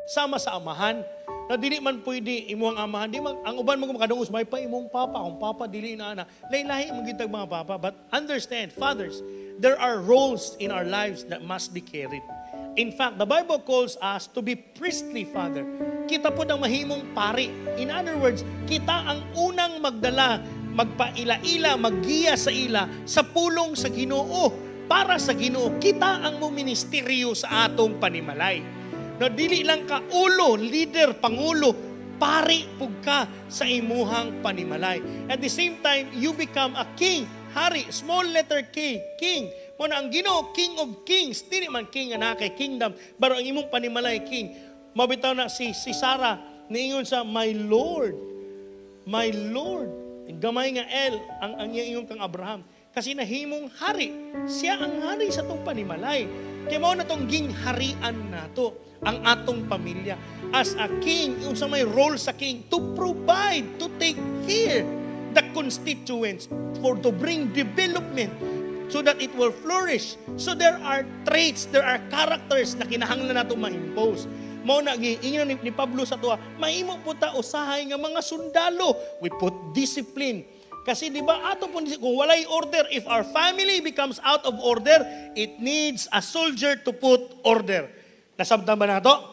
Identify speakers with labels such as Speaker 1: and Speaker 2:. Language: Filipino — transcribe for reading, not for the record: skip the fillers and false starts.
Speaker 1: sama sa amahan. Na dili man pwede imong amahan, di man ang uban mo makadungos may pa imong papa, kung papa dili na ana. Lahi-lahi mong gitag mga papa, but understand, fathers, there are roles in our lives that must be carried. In fact, the Bible calls us to be priestly father. Kita po ang mahimong pari. In other words, kita ang unang magdala, magpaila-ila, maggiya sa ila, sa pulong sa Ginoo. Para sa Ginoo, kita ang muministeryo sa atong panimalay. No, dili lang ka ulo, leader, pangulo, pari pug ka sa imuhang panimalay. At the same time, you become a king, hari, small letter K, king. Muna ang Ginoo, King of Kings. Dili man king nga kay kingdom, pero ang imong panimalay king. Mabitaw na si Sarah niingon sa my Lord. My Lord. Gamay nga El ang ingon kang Abraham. Kasi nahimong hari. Siya ang hari sa tong panimalay. Kaya mao na tong gingharian nato ang atong pamilya. As a king, yung sa may role sa king, to provide, to take care the constituents to bring development so that it will flourish. So there are traits, there are characters na kinahanglan nato ma-impose. Mao na giingon ni Pablo sa tuwa, mahimo po ta usahay nga mga sundalo. We put discipline. Kasi di ba ato po kung walay order, if our family becomes out of order, it needs a soldier to put order. Nasabtan ba na to?